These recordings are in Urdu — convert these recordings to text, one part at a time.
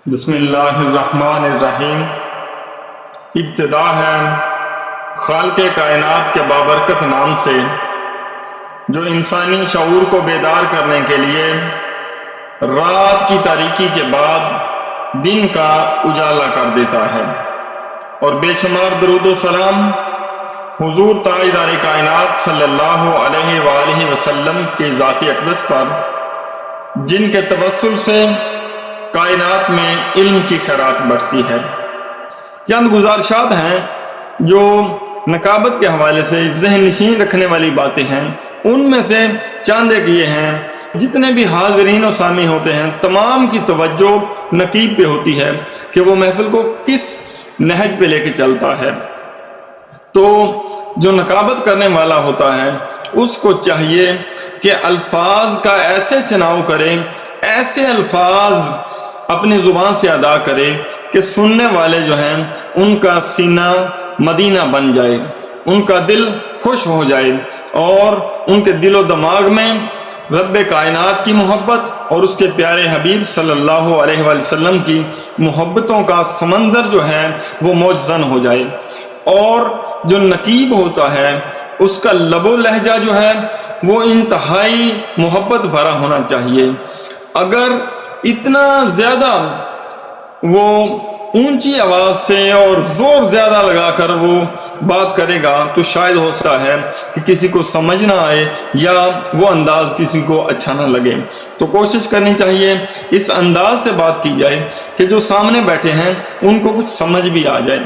بسم اللہ الرحمن الرحیم۔ ابتدا ہے خالق کائنات کے بابرکت نام سے، جو انسانی شعور کو بیدار کرنے کے لیے رات کی تاریکی کے بعد دن کا اجالا کر دیتا ہے، اور بے شمار درود و سلام حضور تاجدار کائنات صلی اللہ علیہ وآلہ وسلم کے ذات اقدس پر، جن کے توسل سے کائنات میں علم کی خیرات بڑھتی ہے۔ چند گزارشات ہیں جو نقابت کے حوالے سے ذہن نشین رکھنے والی باتیں ہیں۔ ان میں سے چند ایک یہ ہیں، جتنے بھی حاضرین و سامع ہوتے ہیں تمام کی توجہ نقیب پہ ہوتی ہے کہ وہ محفل کو کس نہج پہ لے کے چلتا ہے۔ تو جو نقابت کرنے والا ہوتا ہے اس کو چاہیے کہ الفاظ کا ایسے چناؤ کرے، ایسے الفاظ اپنی زبان سے ادا کرے کہ سننے والے جو ہیں ان کا سینہ مدینہ بن جائے، ان کا دل خوش ہو جائے، اور ان کے دل و دماغ میں رب کائنات کی محبت اور اس کے پیارے حبیب صلی اللہ علیہ وآلہ وسلم کی محبتوں کا سمندر جو ہے وہ موج زن ہو جائے۔ اور جو نقیب ہوتا ہے اس کا لب و لہجہ جو ہے وہ انتہائی محبت بھرا ہونا چاہیے۔ اگر اتنا زیادہ وہ اونچی آواز سے اور زور زیادہ لگا کر وہ بات کرے گا تو شاید ہو سکتا ہے کہ کسی کو سمجھ نہ آئے یا وہ انداز کسی کو اچھا نہ لگے۔ تو کوشش کرنی چاہیے اس انداز سے بات کی جائے کہ جو سامنے بیٹھے ہیں ان کو کچھ سمجھ بھی آ جائے۔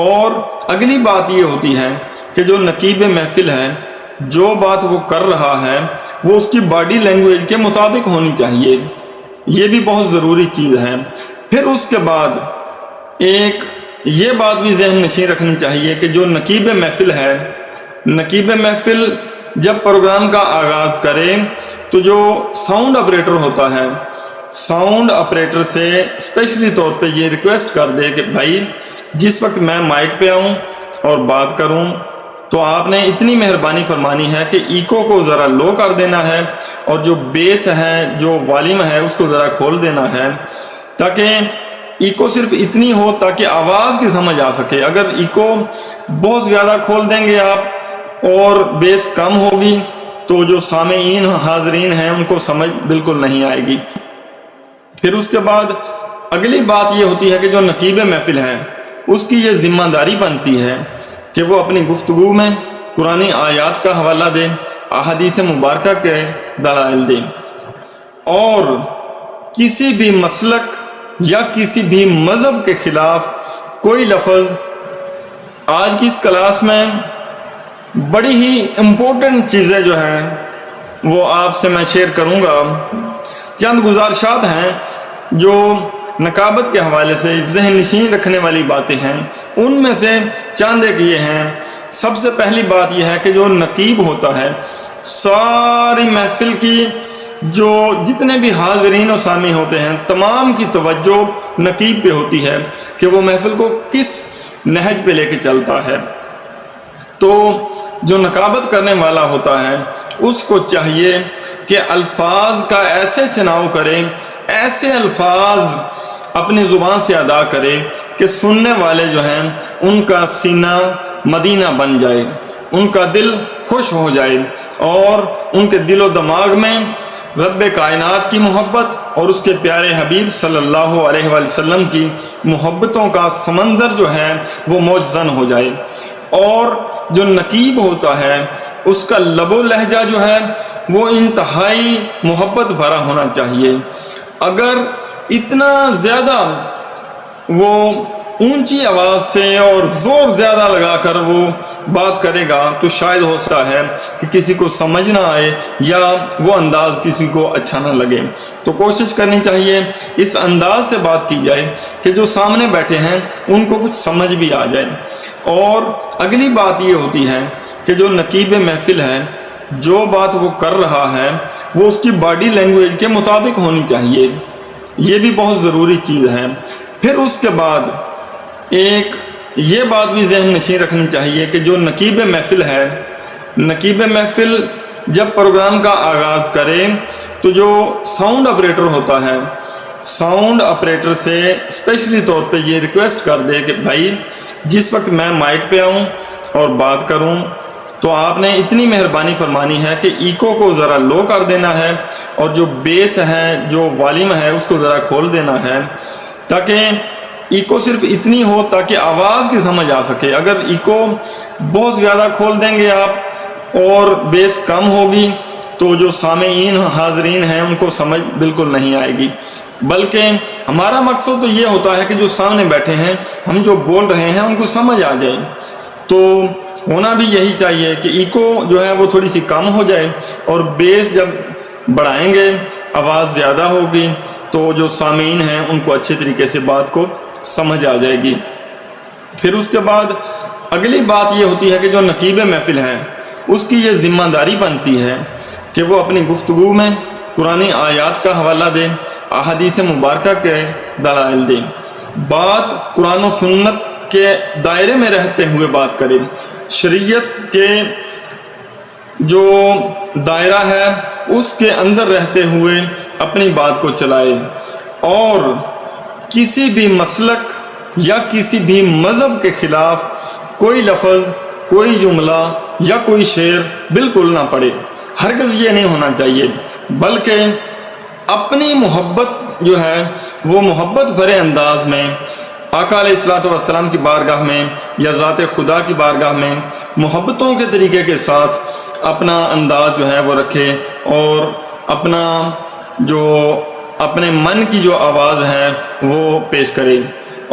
اور اگلی بات یہ ہوتی ہے کہ جو نقیب محفل ہے، جو بات وہ کر رہا ہے وہ اس کی باڈی لینگویج کے مطابق ہونی چاہیے، یہ بھی بہت ضروری چیز ہے۔ پھر اس کے بعد ایک یہ بات بھی ذہن نشین رکھنی چاہیے کہ جو نقیب محفل ہے، نقیب محفل جب پروگرام کا آغاز کرے تو جو ساؤنڈ آپریٹر ہوتا ہے، ساؤنڈ آپریٹر سے اسپیشلی طور پہ یہ ریکویسٹ کر دے کہ بھائی جس وقت میں مائک پہ آؤں اور بات کروں تو آپ نے اتنی مہربانی فرمانی ہے کہ ایکو کو ذرا لو کر دینا ہے، اور جو بیس ہے، جو والیوم ہے اس کو ذرا کھول دینا ہے، تاکہ ایکو صرف اتنی ہو تاکہ آواز کی سمجھ آ سکے۔ اگر ایکو بہت زیادہ کھول دیں گے آپ اور بیس کم ہوگی تو جو سامعین حاضرین ہیں ان کو سمجھ بالکل نہیں آئے گی۔ پھر اس کے بعد اگلی بات یہ ہوتی ہے کہ جو نقیب محفل ہے اس کی یہ ذمہ داری بنتی ہے کہ وہ اپنی گفتگو میں قرآن آیات کا حوالہ دے، احادیث مبارکہ کے دلائل دے، اور کسی بھی مسلک یا کسی بھی مذہب کے خلاف کوئی لفظ۔ آج کی اس کلاس میں بڑی ہی امپورٹنٹ چیزیں جو ہیں وہ آپ سے میں شیئر کروں گا۔ چند گزارشات ہیں جو نقابت کے حوالے سے ذہن نشین رکھنے والی باتیں ہیں۔ ان میں سے چند ایک یہ ہیں۔ سب سے پہلی بات یہ ہے کہ جو نقیب ہوتا ہے ساری محفل کی جو جتنے بھی حاضرین و سامع ہوتے ہیں تمام کی توجہ نقیب پہ ہوتی ہے کہ وہ محفل کو کس نہج پہ لے کے چلتا ہے۔ تو جو نقابت کرنے والا ہوتا ہے اس کو چاہیے کہ الفاظ کا ایسے چناؤ کرے، ایسے الفاظ اپنی زبان سے ادا کرے کہ سننے والے جو ہیں ان کا سینہ مدینہ بن جائے، ان کا دل خوش ہو جائے، اور ان کے دل و دماغ میں رب کائنات کی محبت اور اس کے پیارے حبیب صلی اللہ علیہ وآلہ وسلم کی محبتوں کا سمندر جو ہے وہ موج زن ہو جائے۔ اور جو نقیب ہوتا ہے اس کا لب و لہجہ جو ہے وہ انتہائی محبت بھرا ہونا چاہیے۔ اگر اتنا زیادہ وہ اونچی آواز سے اور زور زیادہ لگا کر وہ بات کرے گا تو شاید ہو سکتا ہے کہ کسی کو سمجھ نہ آئے یا وہ انداز کسی کو اچھا نہ لگے۔ تو کوشش کرنی چاہیے اس انداز سے بات کی جائے کہ جو سامنے بیٹھے ہیں ان کو کچھ سمجھ بھی آ جائے۔ اور اگلی بات یہ ہوتی ہے کہ جو نقیب محفل ہے، جو بات وہ کر رہا ہے وہ اس کی باڈی لینگویج کے مطابق ہونی چاہیے، یہ بھی بہت ضروری چیز ہے۔ پھر اس کے بعد ایک یہ بات بھی ذہن نشین رکھنی چاہیے کہ جو نقیب محفل ہے، نقیب محفل جب پروگرام کا آغاز کرے تو جو ساؤنڈ آپریٹر ہوتا ہے، ساؤنڈ آپریٹر سے اسپیشلی طور پہ یہ ریکویسٹ کر دے کہ بھائی جس وقت میں مائک پہ آؤں اور بات کروں تو آپ نے اتنی مہربانی فرمانی ہے کہ ایکو کو ذرا لو کر دینا ہے اور جو بیس ہے جو والیوم ہے اس کو ذرا کھول دینا ہے، تاکہ ایکو صرف اتنی ہو تاکہ آواز کی سمجھ آ سکے۔ اگر ایکو بہت زیادہ کھول دیں گے آپ اور بیس کم ہوگی تو جو سامعین حاضرین ہیں ان کو سمجھ بالکل نہیں آئے گی، بلکہ ہمارا مقصد تو یہ ہوتا ہے کہ جو سامنے بیٹھے ہیں ہم جو بول رہے ہیں ان کو سمجھ آ جائے۔ تو ہونا بھی یہی چاہیے کہ ایکو جو ہے وہ تھوڑی سی کم ہو جائے اور بیس جب بڑھائیں گے آواز زیادہ ہوگی تو جو سامعین ہیں ان کو اچھے طریقے سے بات کو سمجھ آ جائے گی۔ پھر اس کے بعد اگلی بات یہ ہوتی ہے کہ جو نقیب محفل ہے اس کی یہ ذمہ داری بنتی ہے کہ وہ اپنی گفتگو میں قرآن آیات کا حوالہ دے، احادیث مبارکہ کے دلائل دے، بات قرآن و سنت کے دائرے میں رہتے ہوئے بات کرے، شریعت کے جو دائرہ ہے اس کے اندر رہتے ہوئے اپنی بات کو چلائے، اور کسی بھی مسلک یا کسی بھی مذہب کے خلاف کوئی لفظ، کوئی جملہ یا کوئی شعر بالکل نہ پڑے۔ ہرگز یہ نہیں ہونا چاہیے، بلکہ اپنی محبت جو ہے وہ محبت بھرے انداز میں آقا علیہ الصلوۃ والسلام کی بارگاہ میں یا ذات خدا کی بارگاہ میں محبتوں کے طریقے کے ساتھ اپنا انداز جو ہے وہ رکھے، اور اپنا جو اپنے من کی جو آواز ہے وہ پیش کرے،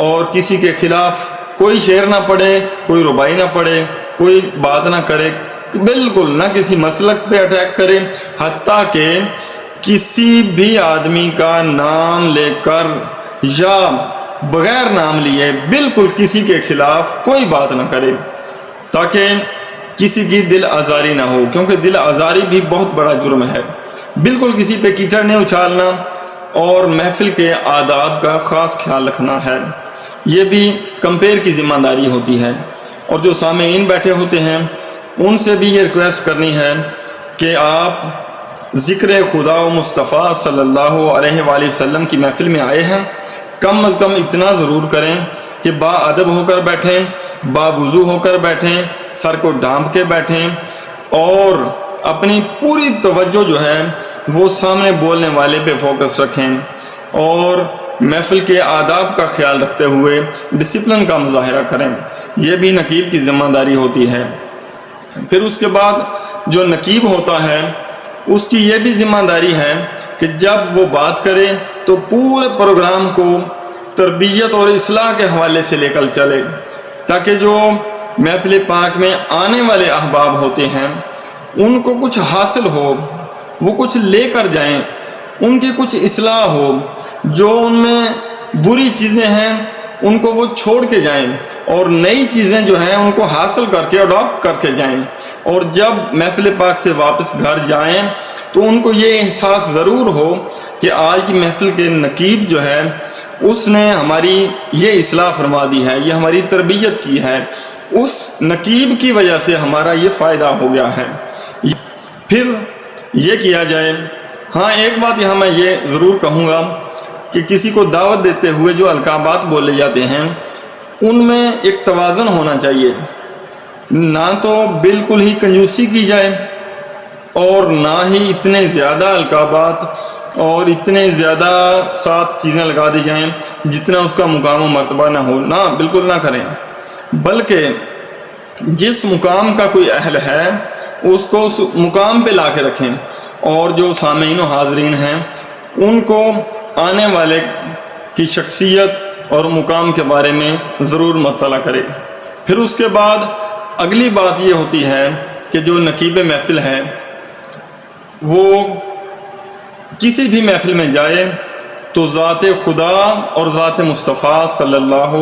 اور کسی کے خلاف کوئی شعر نہ پڑھے، کوئی ربائی نہ پڑھے، کوئی بات نہ کرے، بالکل نہ کسی مسلک پہ اٹیک کرے، حتیٰ کہ کسی بھی آدمی کا نام لے کر یا بغیر نام لیے بالکل کسی کے خلاف کوئی بات نہ کرے، تاکہ کسی کی دل آزاری نہ ہو، کیونکہ دل آزاری بھی بہت بڑا جرم ہے۔ بالکل کسی پہ کیچڑ نہیں اچھالنا اور محفل کے آداب کا خاص خیال رکھنا ہے، یہ بھی کمپیر کی ذمہ داری ہوتی ہے۔ اور جو سامعین بیٹھے ہوتے ہیں ان سے بھی یہ ریکویسٹ کرنی ہے کہ آپ ذکر خدا و مصطفیٰ صلی اللہ علیہ وآلہ وسلم کی محفل میں آئے ہیں، کم از کم اتنا ضرور کریں کہ با ادب ہو کر بیٹھیں، با وضو ہو کر بیٹھیں، سر کو ڈھانپ کے بیٹھیں، اور اپنی پوری توجہ جو ہے وہ سامنے بولنے والے پہ فوکس رکھیں، اور محفل کے آداب کا خیال رکھتے ہوئے ڈسپلن کا مظاہرہ کریں۔ یہ بھی نقیب کی ذمہ داری ہوتی ہے۔ پھر اس کے بعد جو نقیب ہوتا ہے اس کی یہ بھی ذمہ داری ہے کہ جب وہ بات کرے تو پورے پروگرام کو تربیت اور اصلاح کے حوالے سے لے کر چلے، تاکہ جو محفل پاک میں آنے والے احباب ہوتے ہیں ان کو کچھ حاصل ہو، وہ کچھ لے کر جائیں، ان کی کچھ اصلاح ہو، جو ان میں بری چیزیں ہیں ان کو وہ چھوڑ کے جائیں، اور نئی چیزیں جو ہیں ان کو حاصل کر کے اڈاپٹ کر کے جائیں، اور جب محفل پاک سے واپس گھر جائیں تو ان کو یہ احساس ضرور ہو کہ آج کی محفل کے نقیب جو ہے اس نے ہماری یہ اصلاح فرما دی ہے، یہ ہماری تربیت کی ہے، اس نقیب کی وجہ سے ہمارا یہ فائدہ ہو گیا ہے۔ پھر یہ کیا جائے۔ ہاں ایک بات یہاں میں یہ ضرور کہوں گا کہ کسی کو دعوت دیتے ہوئے جو القابات بولے جاتے ہیں ان میں ایک توازن ہونا چاہیے، نہ تو بالکل ہی کنجوسی کی جائے اور نہ ہی اتنے زیادہ القابات اور اتنے زیادہ ساتھ چیزیں لگا دی جائیں جتنا اس کا مقام و مرتبہ نہ ہو، نہ بالکل نہ کریں، بلکہ جس مقام کا کوئی اہل ہے اس کو اس مقام پہ لا کے رکھیں، اور جو سامعین و حاضرین ہیں ان کو آنے والے کی شخصیت اور مقام کے بارے میں ضرور مطلع کرے۔ پھر اس کے بعد اگلی بات یہ ہوتی ہے کہ جو نقیب محفل ہے وہ کسی بھی محفل میں جائے تو ذات خدا اور ذات مصطفیٰ صلی اللہ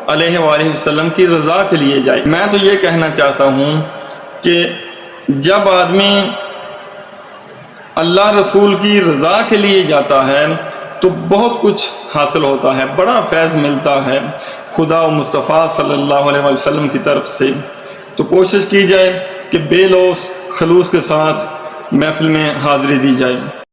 علیہ وآلہ وسلم کی رضا کے لیے جائے۔ میں تو یہ کہنا چاہتا ہوں کہ جب آدمی اللہ رسول کی رضا کے لیے جاتا ہے تو بہت کچھ حاصل ہوتا ہے، بڑا فیض ملتا ہے خدا و مصطفیٰ صلی اللہ علیہ وسلم کی طرف سے۔ تو کوشش کی جائے کہ بے لوث خلوص کے ساتھ محفل میں حاضری دی جائے۔